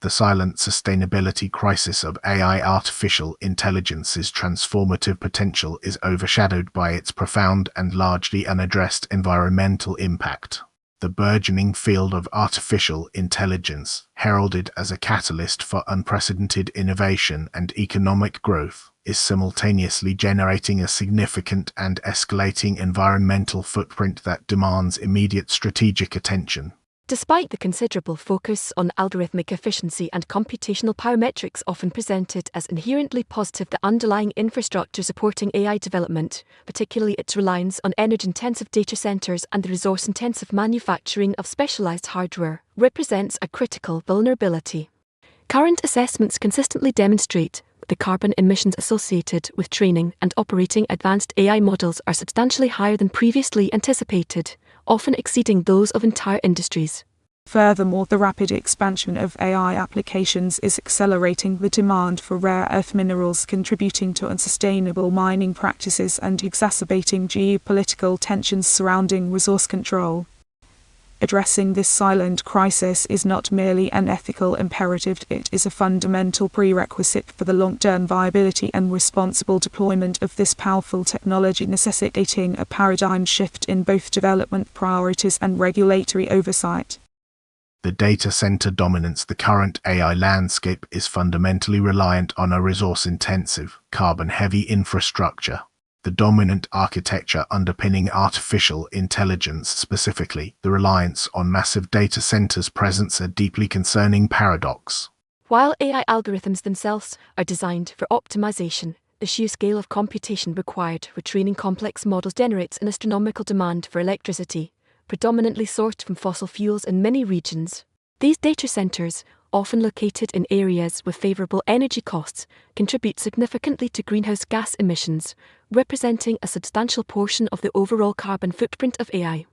The silent sustainability crisis of AI artificial intelligence's transformative potential is overshadowed by its profound and largely unaddressed environmental impact. The burgeoning field of artificial intelligence, heralded as a catalyst for unprecedented innovation and economic growth, is simultaneously generating a significant and escalating environmental footprint that demands immediate strategic attention. Despite the considerable focus on algorithmic efficiency and computational power metrics often presented as inherently positive, the underlying infrastructure supporting AI development, particularly its reliance on energy-intensive data centers and the resource-intensive manufacturing of specialized hardware, represents a critical vulnerability. Current assessments consistently demonstrate that the carbon emissions associated with training and operating advanced AI models are substantially higher than previously anticipated, often exceeding those of entire industries. Furthermore, the rapid expansion of AI applications is accelerating the demand for rare earth minerals, contributing to unsustainable mining practices and exacerbating geopolitical tensions surrounding resource control. Addressing this silent crisis is not merely an ethical imperative, it is a fundamental prerequisite for the long-term viability and responsible deployment of this powerful technology, necessitating a paradigm shift in both development priorities and regulatory oversight. The data center dominance. The current AI landscape is fundamentally reliant on a resource-intensive, carbon-heavy infrastructure. The dominant architecture underpinning artificial intelligence, specifically the reliance on massive data centers, presents a deeply concerning paradox. While AI algorithms themselves are designed for optimization, the sheer scale of computation required for training complex models generates an astronomical demand for electricity, predominantly sourced from fossil fuels in many regions. These data centers, often located in areas with favorable energy costs, contribute significantly to greenhouse gas emissions, representing a substantial portion of the overall carbon footprint of AI.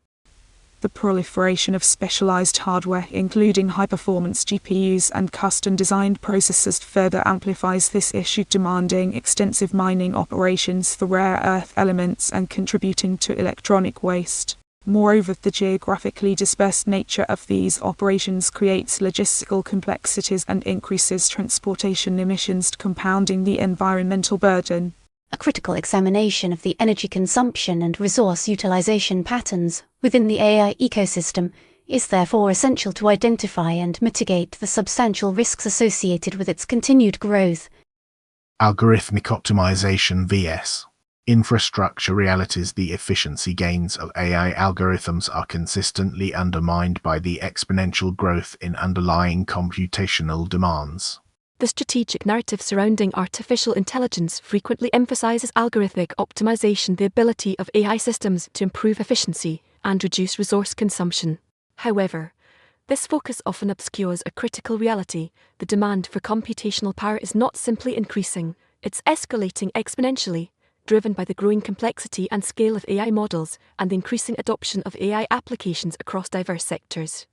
The proliferation of specialized hardware, including high-performance GPUs and custom-designed processors, further amplifies this issue, demanding extensive mining operations for rare earth elements and contributing to electronic waste. Moreover, the geographically dispersed nature of these operations creates logistical complexities and increases transportation emissions, compounding the environmental burden. A critical examination of the energy consumption and resource utilization patterns within the AI ecosystem is therefore essential to identify and mitigate the substantial risks associated with its continued growth. Algorithmic optimization vs. infrastructure realities. The efficiency gains of AI algorithms are consistently undermined by the exponential growth in underlying computational demands. The strategic narrative surrounding artificial intelligence frequently emphasizes algorithmic optimization, the ability of AI systems to improve efficiency and reduce resource consumption. However, this focus often obscures a critical reality: the demand for computational power is not simply increasing, it's escalating exponentially, driven by the growing complexity and scale of AI models and the increasing adoption of AI applications across diverse sectors.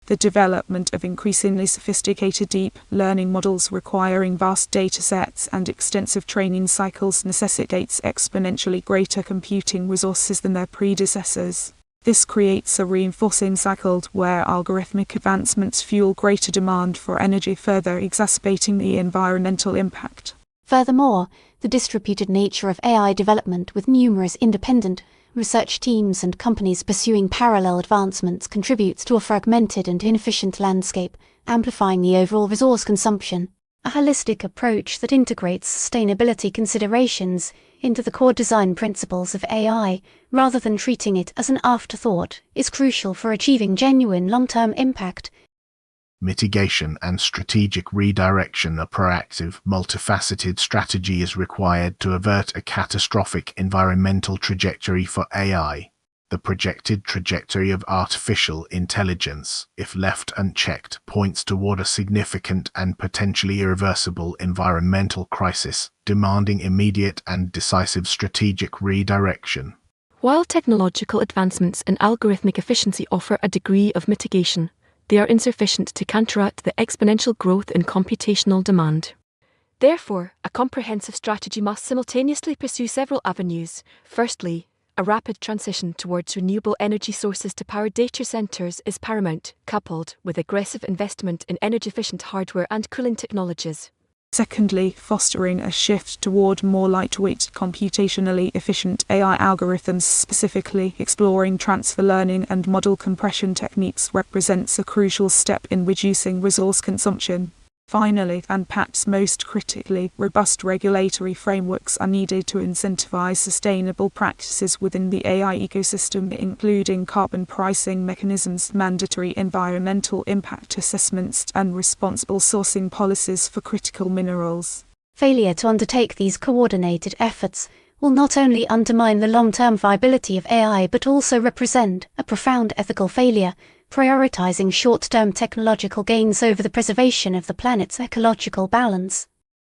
The development of increasingly sophisticated deep learning models requiring vast data sets and extensive training cycles necessitates exponentially greater computing resources than their predecessors. This creates a reinforcing cycle where algorithmic advancements fuel greater demand for energy, further exacerbating the environmental impact. Furthermore, the distributed nature of AI development, with numerous independent research teams and companies pursuing parallel advancements, contributes to a fragmented and inefficient landscape, amplifying the overall resource consumption. A holistic approach that integrates sustainability considerations into the core design principles of AI, rather than treating it as an afterthought, is crucial for achieving genuine long-term impact. Mitigation and strategic redirection. A proactive, multifaceted strategy is required to avert a catastrophic environmental trajectory for AI. The projected trajectory of artificial intelligence, if left unchecked, points toward a significant and potentially irreversible environmental crisis, demanding immediate and decisive strategic redirection. While technological advancements in algorithmic efficiency offer a degree of mitigation, they are insufficient to counteract the exponential growth in computational demand. Therefore, a comprehensive strategy must simultaneously pursue several avenues. Firstly, A rapid transition towards renewable energy sources to power data centers is paramount, coupled with aggressive investment in energy-efficient hardware and cooling technologies. Secondly, fostering a shift toward more lightweight, computationally efficient AI algorithms, specifically exploring transfer learning and model compression techniques, represents a crucial step in reducing resource consumption. Finally, and perhaps most critically, robust regulatory frameworks are needed to incentivize sustainable practices within the AI ecosystem, including carbon pricing mechanisms, mandatory environmental impact assessments, and responsible sourcing policies for critical minerals. Failure to undertake these coordinated efforts will not only undermine the long-term viability of AI but also represent a profound ethical failure, prioritizing short-term technological gains over the preservation of the planet's ecological balance.